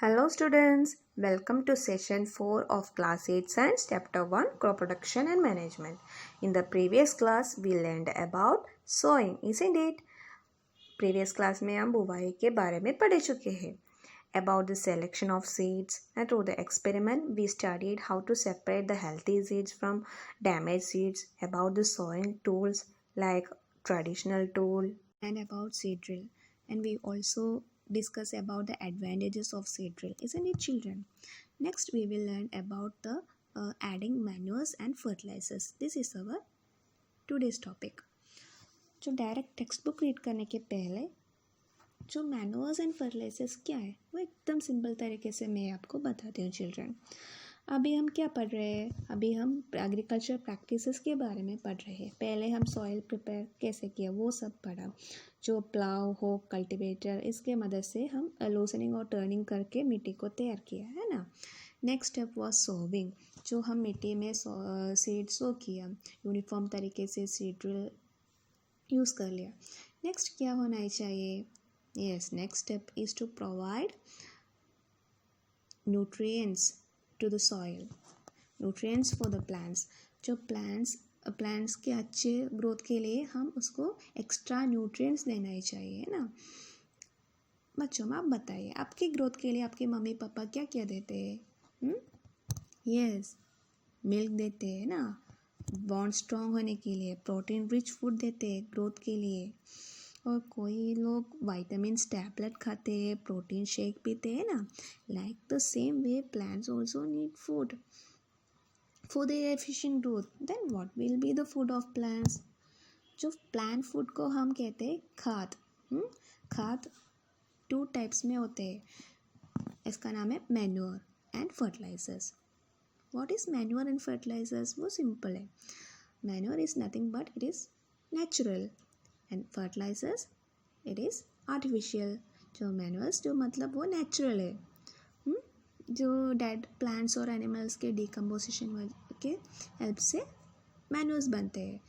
Hello students, welcome to session 4 of class 8 science chapter 1 crop production and management. In the previous class we learned about sowing, isn't it? Previous class में हम बुवाई के बारे में पढ़ चुके हैं. About the selection of seeds, and through the experiment we studied how to separate the healthy seeds from damaged seeds, about the sowing tools like traditional tool, and about seed drill. And we also discuss about the advantages of seed drill, isn't it children? Next we will learn about the adding manures and fertilizers. This is our today's topic. जो direct text book read करने के पहले जो मैनुअर्स and fertilisers क्या है वो एकदम simple तरीके से मैं आपको बताती हूँ चिल्ड्रन. अभी हम क्या पढ़ रहे हैं? अभी हम एग्रीकल्चर प्रैक्टिसेस के बारे में पढ़ रहे हैं. पहले हम सॉइल प्रिपेयर कैसे किया वो सब पढ़ा. जो प्लाव हो, कल्टीवेटर, इसके मदद से हम लूसनिंग और टर्निंग करके मिट्टी को तैयार किया है ना. नेक्स्ट स्टेप वॉज सोविंग, जो हम मिट्टी में सीड सो किया, यूनिफॉर्म तरीके से सीड ड्रिल यूज़ कर लिया. नेक्स्ट क्या होना चाहिए? Yes, next step is to provide nutrients to the soil, nutrients for the plants. जो plants के अच्छे ग्रोथ के लिए हम उसको एक्स्ट्रा न्यूट्रिएंट्स देना ही चाहिए, है ना. बच्चों आप बताइए, आपकी ग्रोथ के लिए आपके मम्मी पापा क्या क्या देते हैं? यस, मिल्क देते हैं ना. बॉन्ड स्ट्रॉन्ग होने के लिए प्रोटीन रिच फूड देते हैं ग्रोथ के लिए. और कोई लोग वाइटामिन्स टैबलेट खाते हैं, प्रोटीन शेक पीते हैं ना. Like the same way plants also need food for their efficient growth. Then what will be the food of plants? जो प्लांट फूड को हम कहते हैं खाद. खाद 2 टाइप्स में होते हैं. इसका नाम है manure and fertilisers. What is manure and fertilisers? वो सिंपल है. Manure is nothing but it is natural and fertilisers it is artificial. जो मैनुअल्स जो मतलब वो नेचुरल है. जो डेड प्लांट्स और एनिमल्स के डिकम्पोजिशन के हेल्प से मैनुअल्स बनते हैं.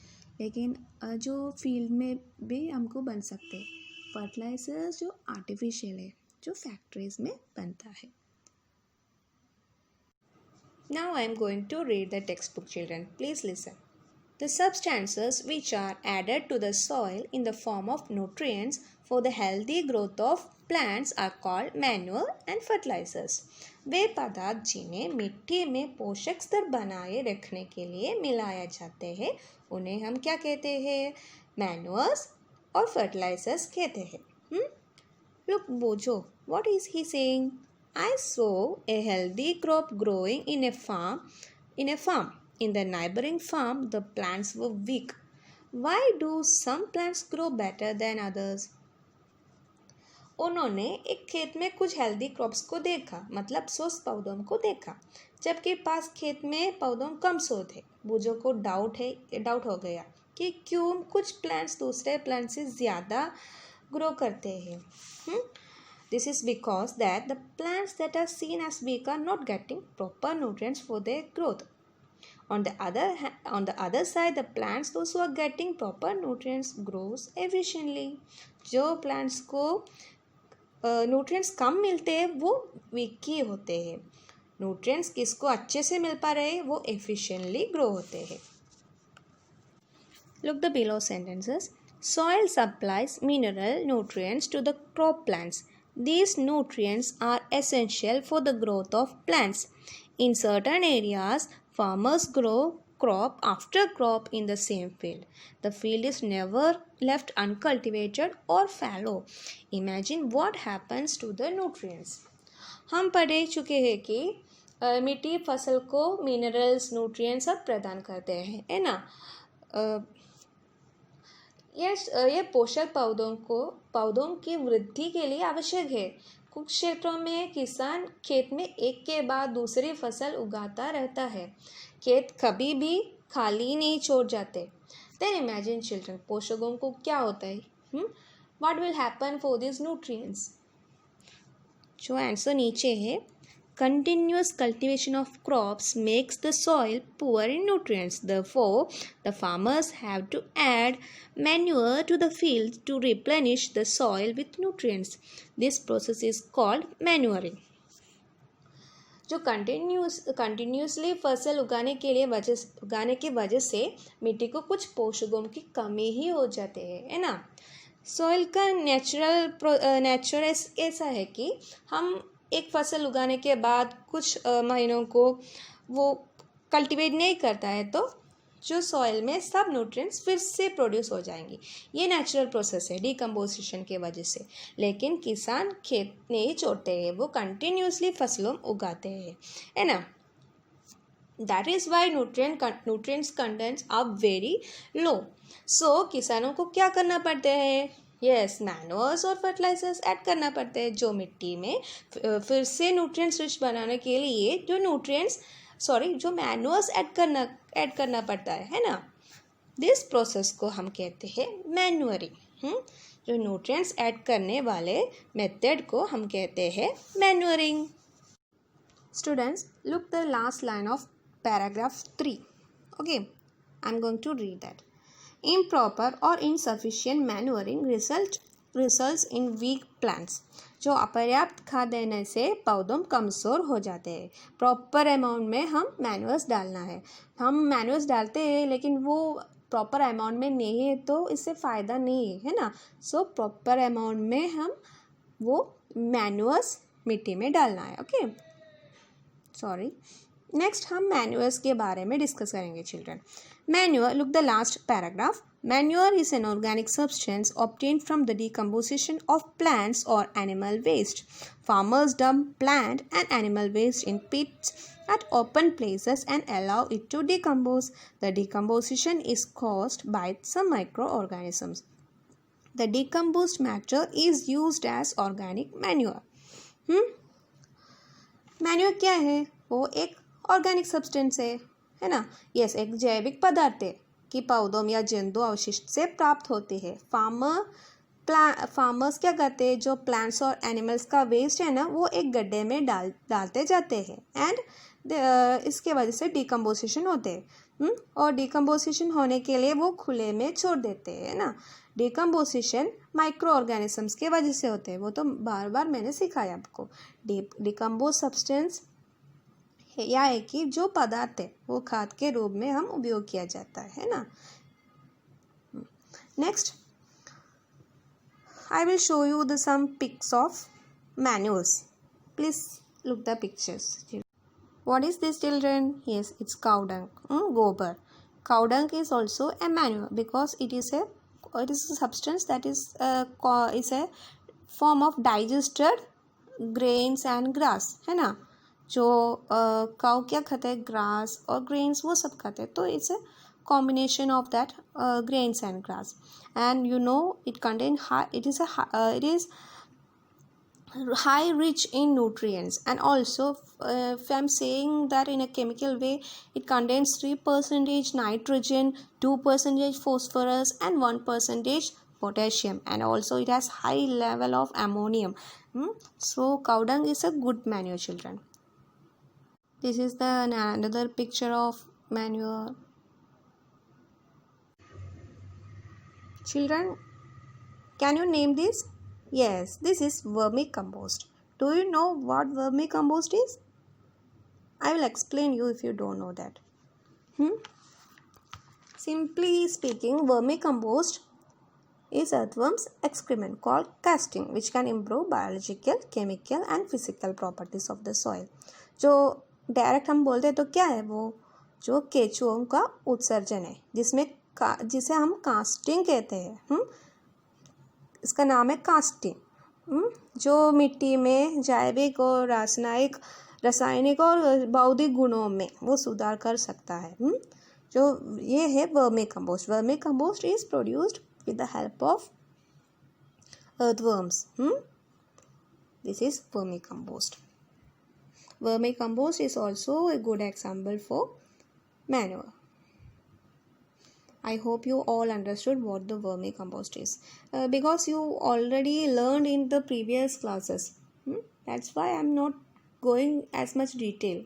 लेकिन जो फील्ड में भी हमको बन सकते हैं. फर्टिलाइजर्स जो आर्टिफिशियल है, जो फैक्ट्रीज में बनता है. Now I am going to read the textbook children. Please listen. The substances which are added to the soil in the form of nutrients for the healthy growth of plants are called manure and fertilizers. वे पदार्थ जिन्हें मिट्टी में पोषक स्तर बनाए रखने के लिए मिलाया जाते हैं उन्हें हम क्या कहते हैं? मैन्योर्स और फर्टिलाइजर्स कहते हैं. Look Bojo, what is he saying? I saw a healthy crop growing in a farm. In the neighboring farm, the plants were weak. Why do some plants grow better than others? उन्होंने एक खेत में कुछ healthy crops को देखा, मतलब स्वस्थ पौधों को देखा, जबकि पास खेत में पौधों कम स्वस्थ थे. बूझो को डाउट हो गया कि क्यों कुछ प्लांट्स दूसरे प्लांट से ज़्यादा ग्रो करते हैं. This is because that the plants that are seen as weak are not getting proper nutrients for their growth. On the other side, the plants those who are getting proper nutrients grows efficiently. जो plants को nutrients कम मिलते हैं वो weak ही होते हैं. nutrients किसको अच्छे से मिल पा रहे हैं वो efficiently grow होते हैं. Look the below sentences. Soil supplies mineral nutrients to the crop plants. These nutrients are essential for the growth of plants. In certain areas, farmers grow crop after crop in the same field. The field is never left uncultivated or fallow. Imagine what happens to the nutrients. हम पढ़ चुके हैं कि मिट्टी फसल को minerals, nutrients सब प्रदान करते हैं, है ना. ये पोषक पौधों की वृद्धि के लिए आवश्यक है. कुछ क्षेत्रों में किसान खेत में एक के बाद दूसरी फसल उगाता रहता है. खेत कभी भी खाली नहीं छोड़ जाते. Then imagine children, पोषकों को क्या होता है? What will happen for these nutrients? जो आंसर नीचे है. Continuous cultivation of crops makes the soil poor in nutrients. Therefore, the farmers have to add manure to the field to replenish the soil with nutrients. This process is called manuring. जो continuously फसल उगाने की वजह से मिट्टी को कुछ पोषकों की कमी ही हो जाती है ना। सॉइल का नेचर ऐसा है कि हम एक फसल उगाने के बाद कुछ महीनों को वो कल्टीवेट नहीं करता है तो जो सॉइल में सब न्यूट्रिएंट्स फिर से प्रोड्यूस हो जाएंगी। ये नेचुरल प्रोसेस है डिकम्पोजिशन के वजह से। लेकिन किसान खेत नहीं छोड़ते हैं, वो कंटिन्यूसली फसलों उगाते हैं, है ना। That is why nutrients contents are very low. So किसानों को क्या करना पड़ता है? यस, मैन्योर्स और फर्टिलाइजर्स ऐड करना पड़ते हैं, जो मिट्टी में फिर से न्यूट्रिएंट्स रिच बनाने के लिए जो मैन्योर्स ऐड करना पड़ता है ना। दिस प्रोसेस को हम कहते हैं मैन्योरिंग। जो न्यूट्रिएंट्स ऐड करने वाले मेथड को हम कहते हैं manuring. Students, look the last line of paragraph 3. Okay, I'm going to read that. Improper or insufficient manuring results in weak plants. जो अपर्याप्त खाद देने से पौधों कमज़ोर हो जाते हैं। प्रॉपर अमाउंट में हम मैन्यूअर्स डालना है। हम मैन्यूअर्स डालते हैं लेकिन वो प्रॉपर अमाउंट में नहीं है तो इससे फ़ायदा नहीं है ना। सो प्रॉपर अमाउंट में हम वो मैन्यूअर्स मिट्टी में डालना है। Okay, sorry. नेक्स्ट हम मैन्यूअर्स के बारे में डिस्कस करेंगे children. Manure, look the last paragraph. Manure is an organic substance obtained from the decomposition of plants or animal waste. Farmers dump plant and animal waste in pits at open places and allow it to decompose. The decomposition is caused by some microorganisms. The decomposed matter is used as organic manure. Manure क्या है? वो एक organic substance है ना। Yes, एक जैविक पदार्थ है कि पौधों या जंतु अवशिष्ट से प्राप्त होते हैं। फार्मर्स क्या करते हैं? जो प्लांट्स और एनिमल्स का वेस्ट है ना वो एक गड्ढे में डालते जाते हैं एंड इसके वजह से डिकम्पोजिशन होते हैं। और डिकम्पोजिशन होने के लिए वो खुले में छोड़ देते हैं ना। डिकम्पोजिशन माइक्रो ऑर्गेनिजम्स के वजह से होते हैं, वो तो बार बार मैंने सिखाया आपको। डिकम्पोज सब्सटेंस या है कि जो पदार्थ है वो खाद के रूप में हम उपयोग किया जाता है ना। Next I will show you the some pics of manures. Please look the pictures. What is this children? Yes, it's cow dung, गोबर. Cow dung is also a manure because it is a substance that is a form of digested grains and grass, है ना। जो cow क्या खाते हैं? Grass और grains वो सब खाते हैं, तो it's a combination of that grains and grass. And you know it is high rich in nutrients, and also if I'm saying that in a chemical way, it contains 3% nitrogen, 2% phosphorus and 1% potassium, and also it has high level of ammonium. So cow dung is a good manure, children. This is another picture of manure. Children, can you name this? Yes, this is vermicompost. Do you know what vermicompost is? I will explain you if you don't know that. Simply speaking, vermicompost is earthworms excrement called casting, which can improve biological, chemical and physical properties of the soil. जो direct हम बोलते हैं तो क्या है? वो जो केचुओं का उत्सर्जन है, जिसे हम कास्टिंग कहते हैं। इसका नाम है कास्टिंग। जो मिट्टी में जैविक और रासायनिक और बौद्धिक गुणों में वो सुधार कर सकता है। जो ये है vermicompost. Vermicompost is produced with the help of earthworms. This is vermicompost. Vermicompost is also a good example for manure. I hope you all understood what the vermicompost is, because you already learned in the previous classes. That's why I'm not going as much detail.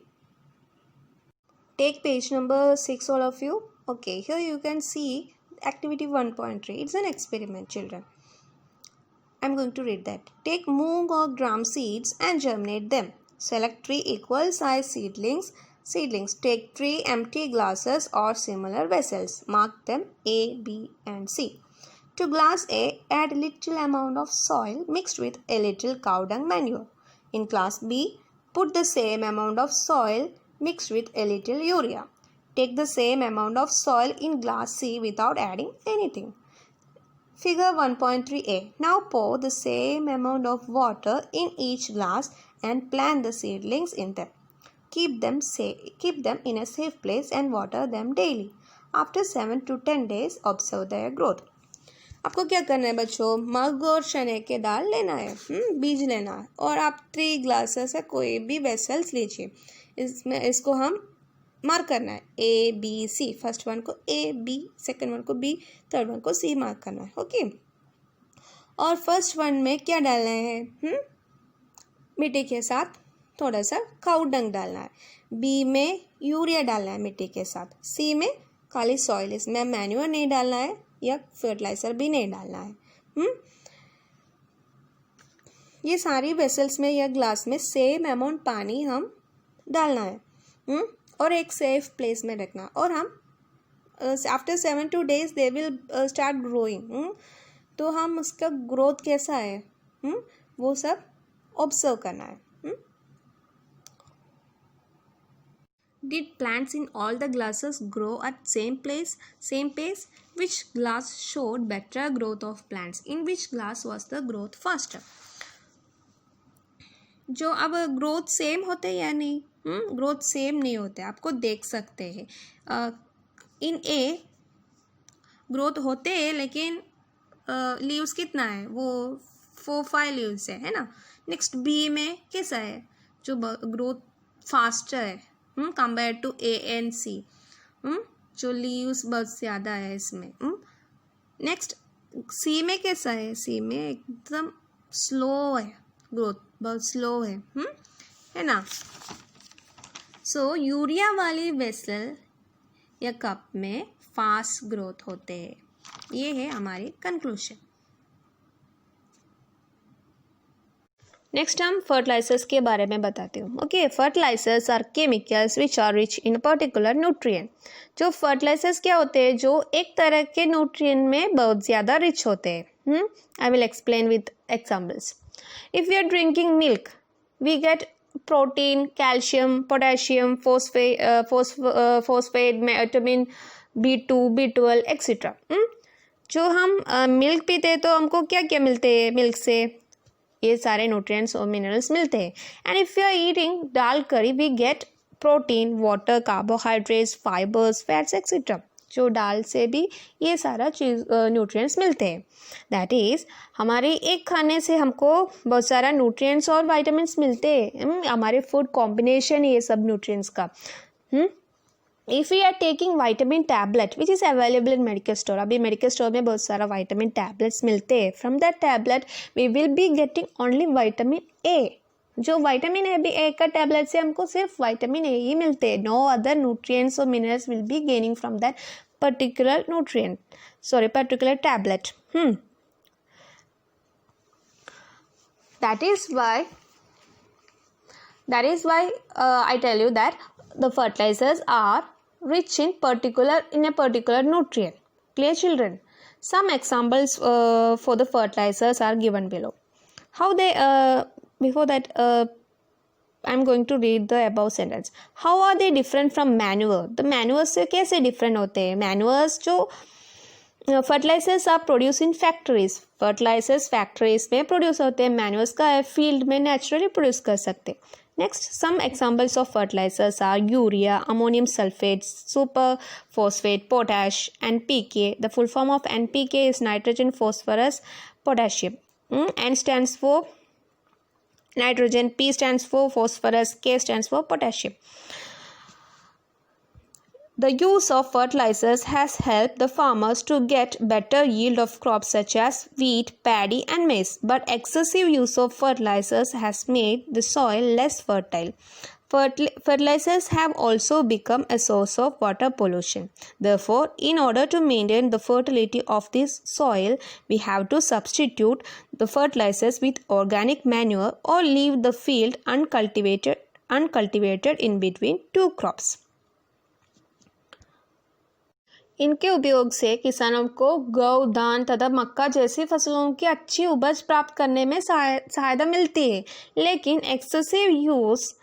Take page number 6, all of you. Okay, here you can see activity 1.3. It's an experiment, children. I'm going to read that. Take moong or gram seeds and germinate them. Select 3 equal size seedlings. Take 3 empty glasses or similar vessels. Mark them A, B and C. To glass A, add little amount of soil mixed with a little cow dung manure. In glass B, put the same amount of soil mixed with a little urea. Take the same amount of soil in glass C without adding anything. Figure 1.3a. Now pour the same amount of water in each glass and plant the seedlings in them. Keep them in a safe place and water them daily. After 7 to 10 days, observe their growth. आपको क्या करना है बच्चों, मग और चने के दाल लेना है, बीज लेना है, और आप 3 ग्लासेस है कोई भी वेसल्स लीजिए. इसमें इसको हम मार्क करना है A, B, C. First one को A, B, सेकंड वन को B, थर्ड वन को C मार्क करना है. ओके. और फर्स्ट वन में क्या डालना है, मिट्टी के साथ थोड़ा सा काऊ डंग डालना है. B में यूरिया डालना है मिट्टी के साथ. C में खाली सॉइल, इसमें मैन्यूअर नहीं डालना है या फर्टिलाइजर भी नहीं डालना है. ये सारी वेसल्स में या ग्लास में सेम अमाउंट पानी हम डालना है और एक सेफ प्लेस में रखना. और हम after 7 to 10 days they will start growing. तो हम उसका ग्रोथ कैसा है वो सब ऑब्जर्व करना है. Did plants in all the glasses grow at same pace? Which glass showed better growth of plants? In which glass was the growth faster? जो अब ग्रोथ सेम होते हैं या नहीं, ग्रोथ सेम नहीं होते, आपको देख सकते हैं. इन ए ग्रोथ होते हैं लेकिन लीव्स कितना है, वो 4-5 लीव्स है ना. नेक्स्ट बी में कैसा है, जो ग्रोथ फास्टर है कंपेयर टू ए एंड सी, जो लीव्स बहुत ज़्यादा है इसमें. नेक्स्ट सी में कैसा है, सी में एकदम स्लो है, ग्रोथ बहुत स्लो है ना. सो यूरिया वाली वेसल या कप में फास्ट ग्रोथ होते हैं. ये है हमारी कंक्लूजन. नेक्स्ट हम फर्टिलाइजर्स के बारे में बताते हूँ. Okay, fertilisers are chemicals which are rich in particular nutrient. जो फर्टिलाइजर्स क्या होते हैं, जो एक तरह के न्यूट्रिएंट में बहुत ज़्यादा रिच होते हैं. I will explain with examples. If we are drinking milk we get protein, calcium, potassium, phosphate, vitamin B2, B12 etcetera. जो हम मिल्क पीते हैं तो हमको क्या क्या मिलते हैं मिल्क से, ये सारे न्यूट्रिएंट्स और मिनरल्स मिलते हैं. And if you are eating dal curry we get protein, water, carbohydrates, fibres, fats etcetera. जो दाल से भी ये सारा चीज़ न्यूट्रिएंट्स मिलते हैं. दैट इज़ हमारे एक खाने से हमको बहुत सारा न्यूट्रिएंट्स और विटामिन्स मिलते हैं. हमारे फूड कॉम्बिनेशन ये सब न्यूट्रिएंट्स का. If we are taking vitamin tablet which is available in medical store, अभी मेडिकल स्टोर में बहुत सारा वाइटामिन टैबलेट्स मिलते हैं. From that tablet we will be getting only vitamin A. जो वाइटामिन ए का टैबलेट से हमको सिर्फ वाइटामिन ए ही मिलते हैं. नो अदर न्यूट्रिएंट्स और minerals will be gaining from that particular particular tablet. That is why I tell you that the fertilizers are rich in a particular nutrient. Clear, children? Some examples for the fertilizers are given below. How they before that I'm going to read the above sentence. How are they different from manure? The manure से कैसे different होते हैं? Manures जो fertilisers are produce in factories. Fertilisers factories में produce होते हैं. Manures का है फील्ड में नेचुरली प्रोड्यूस कर सकते. Next, some examples of fertilisers are urea, ammonium sulphate, super phosphate, potash, NPK. The full form of NPK is nitrogen, phosphorus, potassium. N stands for nitrogen, P stands for phosphorus, K stands for potassium. The use of fertilizers has helped the farmers to get better yield of crops such as wheat, paddy and maize. But excessive use of fertilizers has made the soil less fertile. Fertilizers have also become a source of water pollution. Therefore, in order to maintain the fertility of this soil, we have to substitute the fertilizers with organic manure or leave the field uncultivated in between two crops. इनके उपयोग से किसानों को गौ, धान तथा मक्का जैसी फसलों की अच्छी उपज प्राप्त करने में सहायता मिलती है, लेकिन एक्सेसिव यूज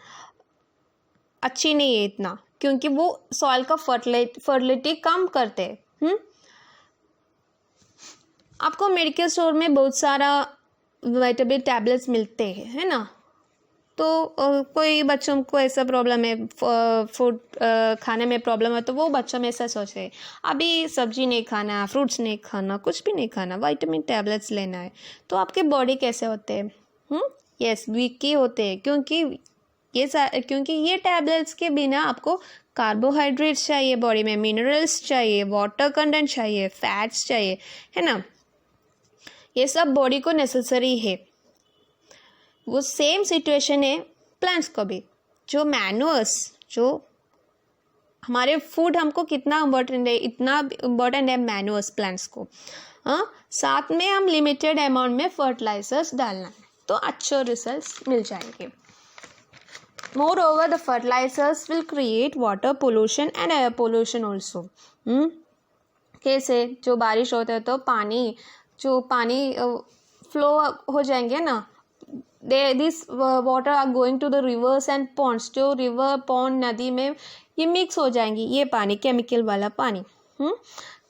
अच्छी नहीं है इतना, क्योंकि वो सॉइल का फर्टिलिटी कम करते हैं। आपको मेडिकल स्टोर में बहुत सारा विटामिन टैबलेट्स मिलते हैं, है ना। तो कोई बच्चों को ऐसा प्रॉब्लम है, फूड खाने में प्रॉब्लम है, तो वो बच्चों में ऐसा सोचे अभी सब्जी नहीं खाना, फ्रूट्स नहीं खाना, कुछ भी नहीं खाना, विटामिन टैबलेट्स लेना है, तो आपके बॉडी कैसे होते हैं? यस, वीक ही होते हैं, क्योंकि ये टैबलेट्स के बिना आपको कार्बोहाइड्रेट्स चाहिए, बॉडी में मिनरल्स चाहिए, वाटर कंटेंट चाहिए, फैट्स चाहिए, है ना। ये सब बॉडी को नेसेसरी है। वो सेम सिचुएशन है प्लांट्स को भी। जो मैन्यूअर्स, जो हमारे फूड हमको कितना इम्पोर्टेंट है, इतना इम्पोर्टेंट है मैन्यूअर्स प्लांट्स को। साथ में हम लिमिटेड अमाउंट में फर्टिलाइजर्स डालना है, तो अच्छे रिजल्ट्स मिल जाएंगे। Moreover, the fertilizers will create water pollution and air pollution also. कैसे? जो बारिश होता है तो पानी फ्लो हो जाएंगे ना, this water are going to the rivers and ponds. जो रिवर, पॉन्ड, नदी में ये मिक्स हो जाएंगी, ये पानी केमिकल वाला पानी।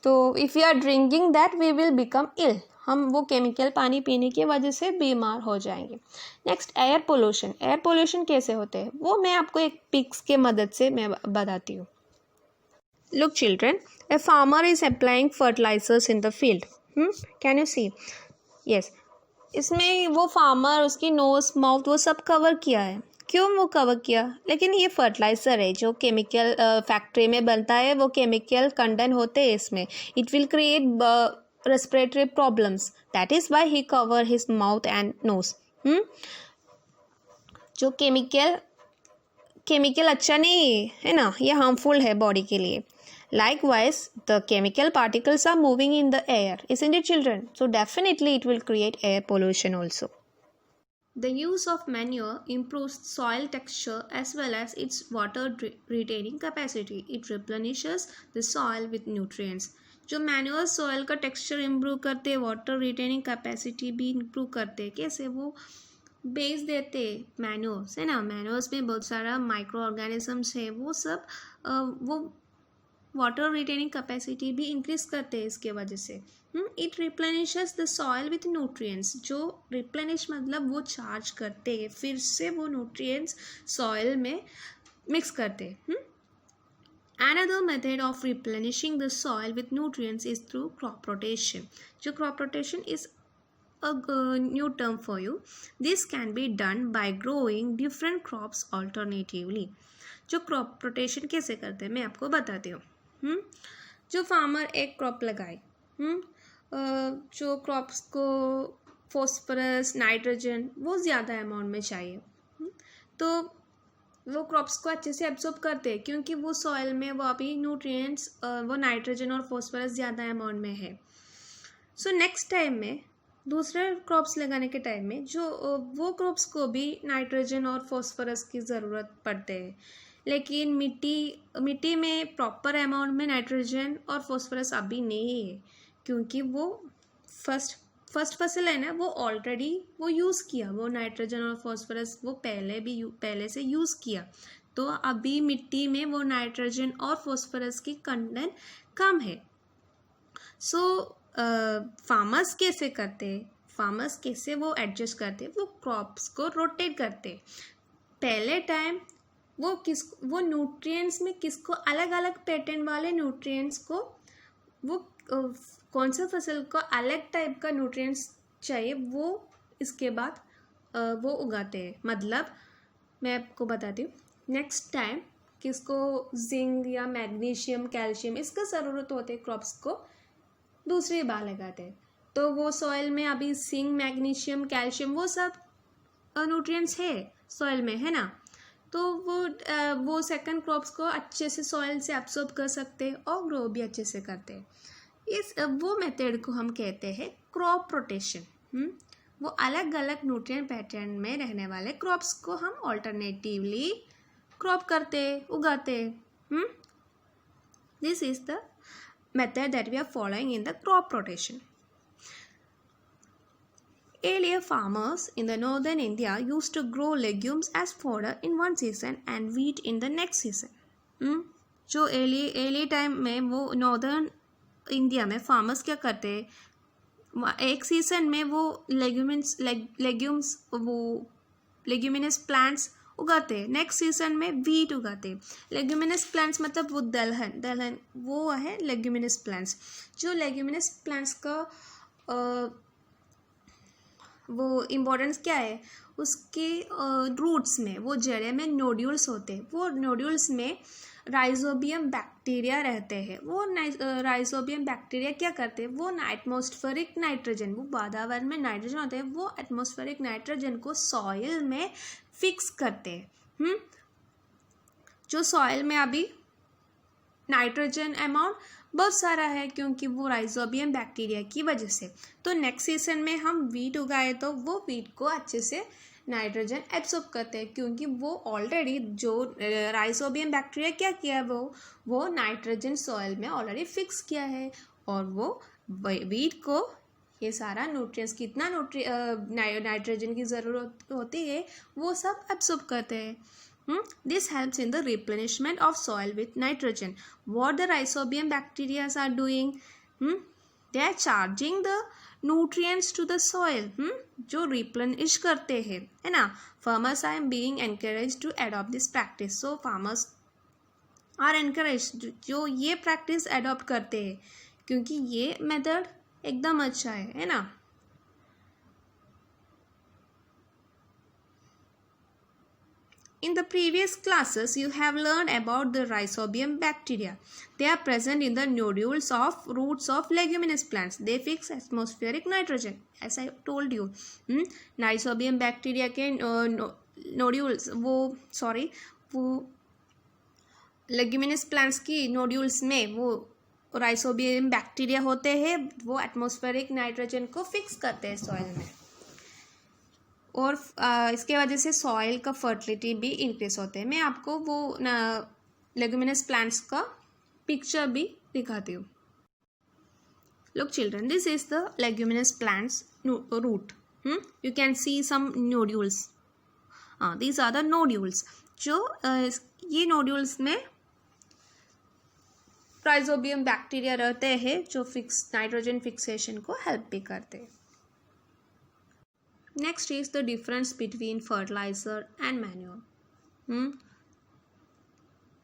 तो if you are drinking that we will become ill. हम वो केमिकल पानी पीने की वजह से बीमार हो जाएंगे। Next, air pollution. Air pollution कैसे होते हैं वो मैं आपको एक पिक्स के मदद से मैं बताती हूँ। Look children, a farmer is applying fertilisers in the field. Can you see? Yes, इसमें वो फार्मर, उसकी नोज, माउथ, वो सब कवर किया है। क्यों वो कवर किया? लेकिन ये फर्टिलाइज़र है जो केमिकल फैक्ट्री में बनता है, वो केमिकल कंटेंट होते हैं इसमें। It will create respiratory problems. That is why he cover his mouth and nose. जो केमिकल अच्छा नहीं है ना, ये हार्मफुल है बॉडी के लिए। Likewise, the chemical particles are moving in the air, isn't it, children? So definitely it will create air pollution also. The use of manure improves soil texture as well as its water retaining capacity. It replenishes the soil with nutrients. जो manure soil का texture improve करते हैं, water retaining capacity भी improve करते हैं। कैसे? वो base देते मैन्यूअर्स, है ना। मैन्यूअर्स में बहुत सारा माइक्रो ऑर्गेनिजम्स है, वो सब वो वाटर रिटेनिंग कैपेसिटी भी इंक्रीज करते हैं इसके वजह से। It replenishes the soil with nutrients. जो रिप्लेनिश मतलब वो चार्ज करते हैं, फिर से वो न्यूट्रिएंट्स सॉइल में मिक्स करते हैं। Another method of replenishing the soil with nutrients is through crop rotation. जो crop rotation is a new term for you. This can be done by growing different crops alternatively. जो crop rotation कैसे करते हैं मैं आपको बताती हूँ। जो फार्मर एक क्रॉप लगाए, जो क्रॉप्स को फॉस्फोरस, नाइट्रोजन वो ज़्यादा अमाउंट में चाहिए, तो वो क्रॉप्स को अच्छे से एब्जॉर्ब करते हैं, क्योंकि वो सॉइल में वो अभी न्यूट्रिएंट्स, वो नाइट्रोजन और फॉस्फोरस ज़्यादा अमाउंट में है। सो नेक्स्ट टाइम में, दूसरे क्रॉप्स लगाने के टाइम में, जो वो क्रॉप्स को भी नाइट्रोजन और फॉस्फोरस की ज़रूरत पड़ते है, लेकिन मिट्टी में प्रॉपर अमाउंट में नाइट्रोजन और फॉस्फोरस अभी नहीं है, क्योंकि वो फर्स्ट फसल है ना, वो ऑलरेडी वो यूज़ किया, वो नाइट्रोजन और फॉस्फोरस वो पहले से यूज़ किया, तो अभी मिट्टी में वो नाइट्रोजन और फॉस्फोरस की कंटेंट कम है। सो फार्मर्स कैसे करते हैं? फार्मर्स कैसे वो एडजस्ट करते हैं? वो क्रॉप्स को रोटेट करते हैं। पहले टाइम वो न्यूट्रिएंट्स में किसको अलग अलग पैटर्न वाले न्यूट्रिएंट्स को, वो कौन सा फसल को अलग टाइप का न्यूट्रिएंट्स चाहिए, वो इसके बाद वो उगाते हैं। मतलब मैं आपको बताती हूँ, नेक्स्ट टाइम किसको जिंक या मैग्नीशियम, कैल्शियम इसका ज़रूरत होते है क्रॉप्स को, दूसरी बार लगाते हैं। तो वो सॉइल में अभी जिंक, मैग्नीशियम, कैल्शियम वो सब न्यूट्रिएंट्स है सॉइल में, है ना। तो वो सेकंड क्रॉप्स को अच्छे से सॉइल से एब्सॉर्ब कर सकते हैं और ग्रो भी अच्छे से करते हैं। वो मेथड को हम कहते हैं क्रॉप रोटेशन। वो अलग अलग न्यूट्रिएंट पैटर्न में रहने वाले क्रॉप्स को हम ऑल्टरनेटिवली क्रॉप करते उगाते। This is the method that we are following in the crop rotation. Earlier farmers in the northern India used to grow legumes as fodder in one season and wheat in the next season। जो early time में वो northern India में farmers क्या करते हैं, एक season में वो लेग्यूम्स वो लेग्यूमिनस प्लांट्स उगाते हैं, नेक्स्ट सीजन में वीट उगाते हैं। लेग्यूमिनस प्लांट्स मतलब वो दलहन वो है लेग्यूमिनस प्लांट्स। जो लेग्यूमिनस प्लांट्स का वो इम्पोर्टेंस क्या है, उसके रूट्स में वो जड़े में नोड्यूल्स होते हैं। वो नोड्यूल्स में राइजोबियम बैक्टीरिया रहते हैं। वो राइजोबियम बैक्टीरिया क्या करते हैं, वो एटमॉस्फेरिक नाइट्रोजन, वो वातावरण में नाइट्रोजन होते हैं, वो एटमॉस्फेरिक नाइट्रोजन को सॉइल में फिक्स करते हैं। जो सॉइल में अभी नाइट्रोजन अमाउंट बहुत सारा है क्योंकि वो राइजोबियम बैक्टीरिया की वजह से। तो नेक्स्ट सीजन में हम वीट उगाए तो वो वीट को अच्छे से नाइट्रोजन एब्सॉर्ब करते हैं क्योंकि वो ऑलरेडी जो राइजोबियम बैक्टीरिया क्या किया वो नाइट्रोजन सॉइल में ऑलरेडी फिक्स किया है और वो वीट को ये सारा न्यूट्रिएंट्स कितना नाइट्रोजन की ज़रूरत होती है वो सब एब्सॉर्ब करते हैं। This helps in the replenishment of soil with nitrogen. What the rhizobium bacteria are doing? They are charging the nutrients to the soil. जो replenish करते हैं, है ना। Farmers are being encouraged to adopt this practice. So farmers are encouraged जो ये practice adopt करते हैं क्योंकि ये method एकदम अच्छा है ना। In the previous classes, you have learned about the rhizobium bacteria. They are present in the nodules of roots of leguminous plants. They fix atmospheric nitrogen, as I told you. Rhizobium bacteria के nodules वो leguminous plants की nodules में वो rhizobium bacteria होते हैं, वो atmospheric nitrogen को fix करते हैं सॉइल में और इसके वजह से सॉइल का फर्टिलिटी भी इंक्रीज होते हैं। मैं आपको वो लेग्यूमिनस प्लांट्स का पिक्चर भी दिखाती हूँ। Look children, this is the leguminous plants root. You can see some nodules. These are the nodules. जो ये nodules में राइजोबियम बैक्टीरिया रहते हैं जो नाइट्रोजन फिक्सेशन को हेल्प भी करते हैं। Next is the difference between fertilizer and manure.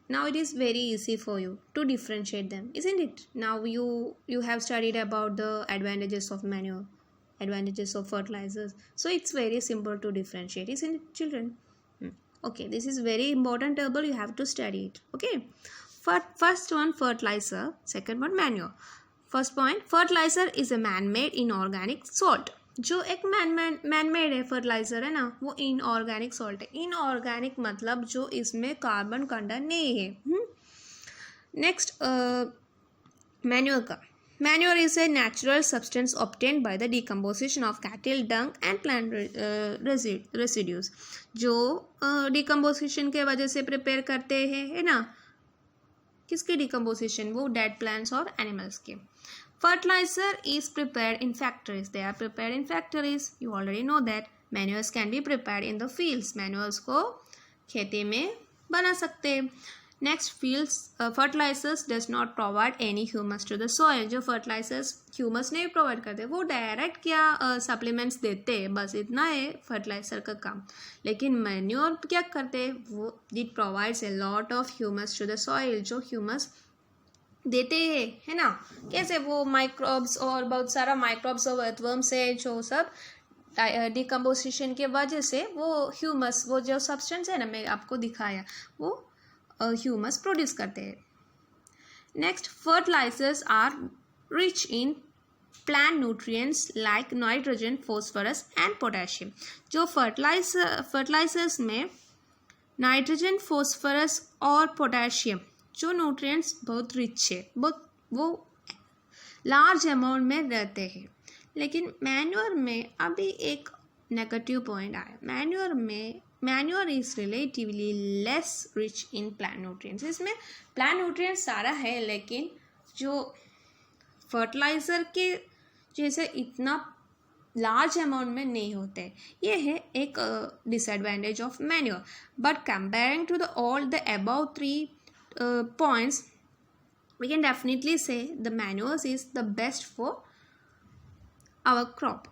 Now it is very easy for you to differentiate them, isn't it? Now you have studied about the advantages of manure, advantages of fertilizers. So it's very simple to differentiate, isn't it, children? Okay, this is very important table. You have to study it. Okay. First one fertilizer, second one manure. First point, fertilizer is a man-made inorganic salt. जो एक man made है fertiliser है ना, वो inorganic salt है। Inorganic मतलब जो इसमें कार्बन कंटेंट नहीं है। नेक्स्ट मैन्योर का, manure is a natural substance obtained by the decomposition of cattle Dang and plant residues. जो डिकम्पोजिशन के वजह से प्रिपेयर करते हैं, है ना। किसकी डिकम्पोजिशन, वो डेड प्लांट्स और एनिमल्स के। Fertilizer is prepared in factories. They are prepared in factories. You already know that. Manures can be prepared in the fields. Manures को खेती में बना सकते हैं। Next, fertilizers does not provide any humus to the soil. जो fertilizers humus नहीं provide करते, वो direct क्या supplements देते हैं, बस इतना है fertilizer का काम। लेकिन manure क्या करते हैं, वो it provides a lot of humus to the soil. जो humus देते हैं, है ना। कैसे, वो माइक्रोब्स और बहुत सारा माइक्रोब्स और अर्थवर्म्स है जो सब डिकम्पोजिशन के वजह से वो ह्यूमस, वो जो सब्सटेंस है ना मैं आपको दिखाया, वो ह्यूमस प्रोड्यूस करते हैं। Next, fertilisers are rich in plant nutrients like nitrogen, phosphorus and potassium. जो फर्टिलाइजर्स में नाइट्रोजन, फॉस्फोरस और पोटेशियम जो न्यूट्रिएंट्स बहुत रिच है, बहुत वो लार्ज अमाउंट में रहते हैं। लेकिन मैन्योर में अभी एक नेगेटिव पॉइंट आया। Manure is relatively less rich in plant nutrients. इसमें प्लांट न्यूट्रिएंट्स सारा है, लेकिन जो फर्टिलाइज़र के जैसे इतना लार्ज अमाउंट में नहीं होते। ये है एक disadvantage of manure. But comparing to the all the above 3 points, we can definitely say the manures is the best for our crop.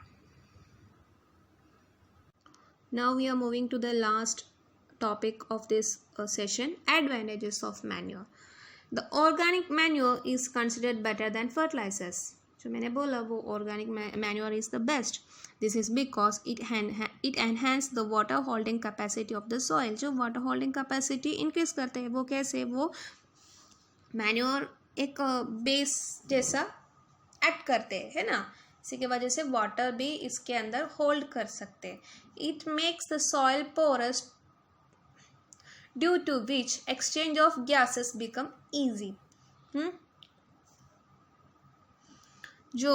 Now we are moving to the last topic of this session, advantages of manure. The organic manure is considered better than fertilizers. जो मैंने बोला वो organic manure is the best. This is because it enhance the water holding capacity of the soil. जो water holding capacity increase करते हैं, वो कैसे? वो manure एक बेस जैसा एक्ट करते हैं, है ना। इसी की वजह से वाटर भी इसके अंदर होल्ड कर सकते हैं। It makes the soil porous due to which exchange of gases become easy. जो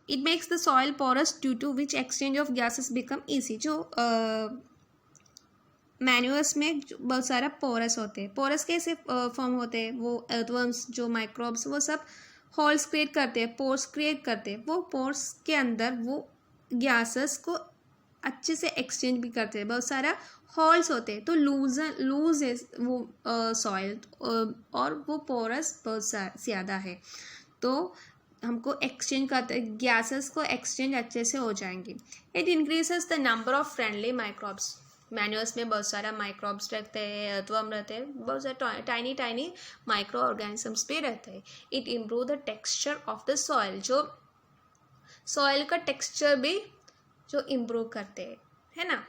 it makes the soil porous due to which exchange of gases become easy. जो मैन्यूअर्स में बहुत सारा पोरस होते हैं। पोरस कैसे फॉर्म होते हैं? वो अर्थवर्म्स जो माइक्रोब्स वो सब होल्स क्रिएट करते हैं, पोर्स क्रिएट करते हैं। वो पोर्स के अंदर वो गैसेस को अच्छे से एक्सचेंज भी करते हैं। बहुत सारा होल्स होते हैं, तो लूज है वो सॉइल, और वो पोरस बहुत ज़्यादा है, तो हमको एक्सचेंज करते गैसेस को एक्सचेंज अच्छे से हो जाएंगे। It increases the number of friendly microbes. Manures में बहुत सारा माइक्रोब्स रहते हैं, अर्थवर्म रहते हैं, बहुत सारे टाइनी माइक्रो ऑर्गेनिजम्स भी रहते हैं। It improve the texture of the soil. जो सॉइल का टेक्सचर भी जो इम्प्रूव करते हैं, है ना।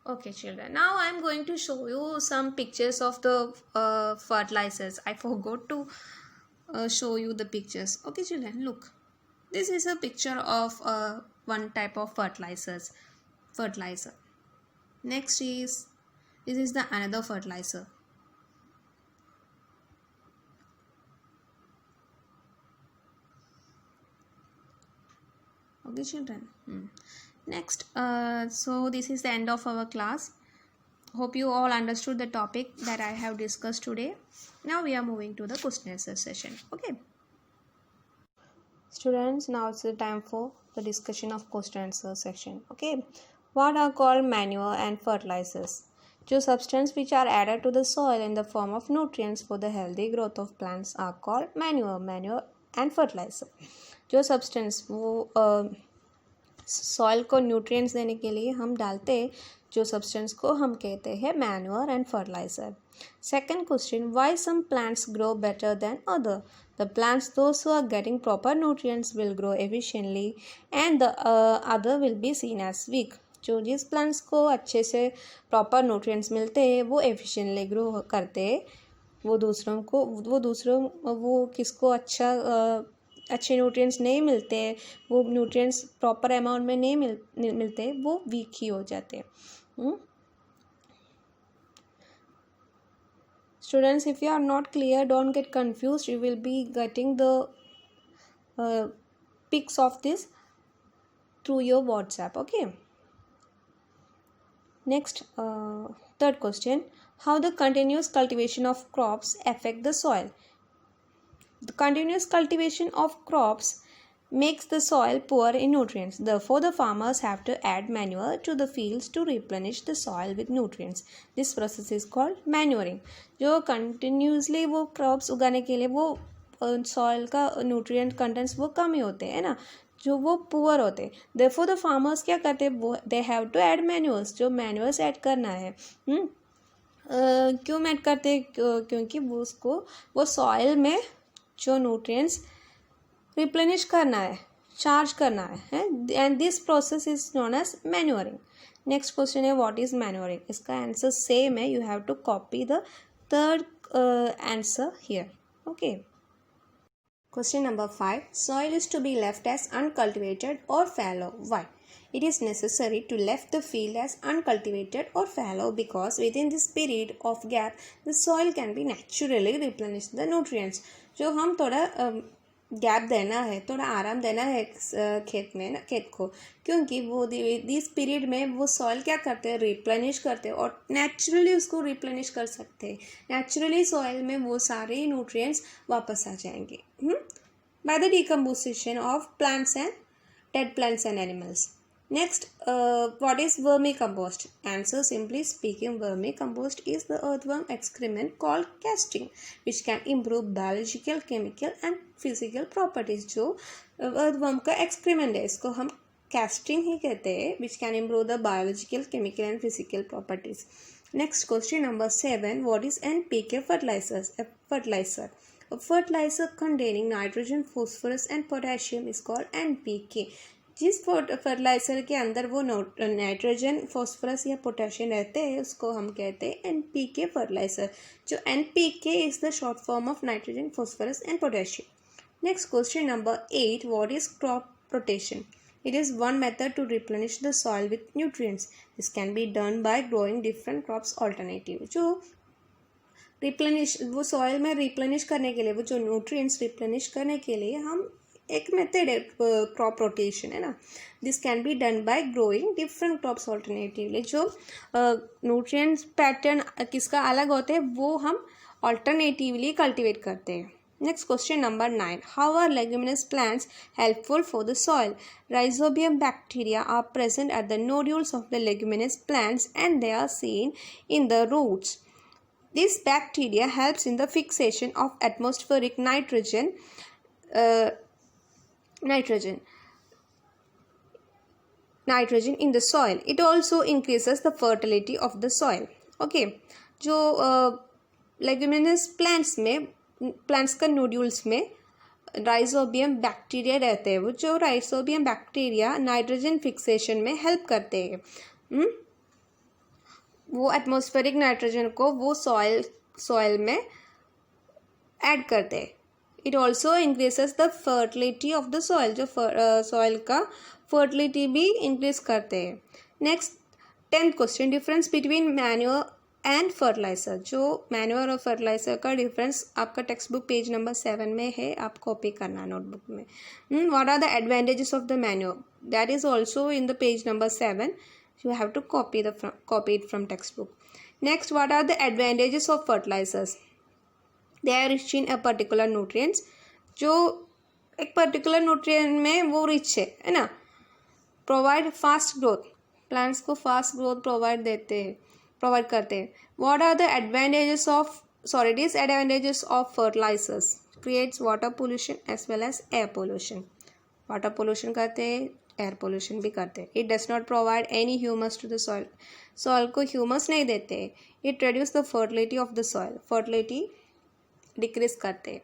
Okay children, now I am going to show you some pictures of the fertilizers. I forgot to show you the pictures. Okay children, look, this is a picture of one type of fertilizer. Next is, this is the another fertilizer. Okay children. Next, so this is the end of our class. Hope you all understood the topic that I have discussed today. Now we are moving to the question answer session. Okay students, now it's the time for the discussion of question answer section. Okay, what are called manure and fertilizers? जो substance which are added to the soil in the form of nutrients for the healthy growth of plants are called manure and fertilizer. जो substance वो soil को nutrients देने के लिए हम डालते हैं, जो सब्सटेंस को हम कहते हैं manure and fertiliser. Second question, why some plants grow better than other? The plants those who are getting proper nutrients will grow efficiently and the other will be seen as weak. जो जिस plants को अच्छे से proper nutrients मिलते हैं वो efficiently grow करते हैं, वो किसको अच्छे न्यूट्रिएंट्स नहीं मिलते हैं, वो न्यूट्रिएंट्स प्रॉपर अमाउंट में नहीं मिलते, वो वीक ही हो जाते हैं. Students, if you are not clear, don't get confused. You will be getting the pics of this through your WhatsApp. Okay. Next, third question, how the continuous cultivation of crops affect the soil? The continuous cultivation of crops makes the soil poor in nutrients. Therefore, the farmers have to add manure to the fields to replenish the soil with nutrients. This process is called manuring. जो continuously वो crops उगाने के लिए वो soil का nutrient contents वो कम ही होते हैं ना, जो वो पुअर होते हैं. Therefore, the farmers क्या करते हैं, वो they have to add manures. जो manures ऐड करना है, क्यों ऐड करते हैं? क्योंकि वो उसको वो सॉइल में जो न्यूट्रिएंट्स रिप्लेनिश करना है, चार्ज करना है, and this process is known as manuring. Next question है, व्हाट इज मैन्योरिंग? इसका आंसर सेम है, you have to copy the third answer here. Okay. Question number 5. Soil is to be left as uncultivated or fallow. Why? It is necessary to left the field as uncultivated or fallow because within this period of gap the soil can be naturally replenish the nutrients. जो हम थोड़ा gap देना है, थोड़ा आराम देना है खेत में ना, खेत को, क्योंकि वो दिस पीरियड में वो सॉइल क्या करते हैं, रिप्लेनिश करते हैं और नेचुरली उसको रिप्लेनिश कर सकते हैं. नेचुरली सॉइल में वो सारे न्यूट्रिएंट्स वापस आ जाएंगे by the decomposition of plants and dead plants and animals. Next, what is vermicompost? Answer: simply speaking, vermicompost is the earthworm excrement called casting, which can improve biological, chemical and physical properties. जो earthworm का excrement है, इसको हम casting ही कहते हैं, which can improve the biological, chemical and physical properties. Next question number 7. What is NPK fertilizers? A fertilizer. A fertilizer containing nitrogen, phosphorus and potassium is called NPK. जिस fertiliser के अंदर वो nitrogen, phosphorus या potassium रहते हैं उसको हम कहते हैं एनपीके फर्टिलाइज़र. जो NPK is the short form of nitrogen, phosphorus and potassium. Next question number 8. What is crop rotation? It is one method to replenish the soil with nutrients. This can be done by growing different crops alternatively. जो replenish, वो soil में replenish करने के लिए, वो जो nutrients replenish करने के लिए हम एक मेथड है क्रॉप रोटेशन, है ना. This can be done by growing different crops alternatively. जो न्यूट्रिएंट्स पैटर्न किसका अलग होते हैं वो हम ऑल्टरनेटिवली कल्टिवेट करते हैं. Next question number 9. How are leguminous plants helpful for the soil? Rhizobium bacteria are present at the nodules of the leguminous plants and they are seen in the roots. This bacteria helps in the fixation of atmospheric nitrogen in the soil. It also increases the fertility of the soil. Okay, जो leguminous plants का nodules में rhizobium bacteria रहते हैं, वो जो rhizobium bacteria nitrogen fixation में help करते हैं. वो एटमॉस्फेरिक नाइट्रोजन को वो सॉइल में ऐड करते हैं. It also increases the fertility of the soil. जो सॉइल का फर्टिलिटी भी इंक्रीज करते हैं. Next 10th question. Difference between manure and fertiliser. जो मैन्योर और फर्टिलाइज़र का डिफरेंस आपका टेक्स्ट बुक पेज नंबर 7 में है, आप कॉपी करना नोटबुक में. What are the advantages of the manure? That is also in the page number 7. You have to copy it from textbook. Next, what are the advantages of fertilizers? They are rich in a particular nutrients. जो एक particular nutrient में वो rich है ना. Provide fast growth. Plants को fast growth provide करते हैं. What are the disadvantages of fertilizers? Creates water pollution as well as air pollution. Water pollution करते हैं, एयर पोल्यूशन भी करते हैं. It does not provide any humus to the soil. Soil को humus नहीं देते. It reduce the fertility of the soil. Fertility decrease करते हैं.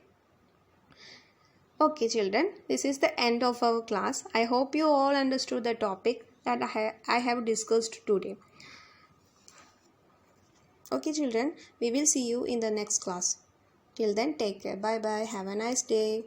Okay children, this is the end of our class. I hope you all understood the topic that I have discussed today. Okay children, we will see you in the next class. Till then, take care. Bye bye. Have a nice day.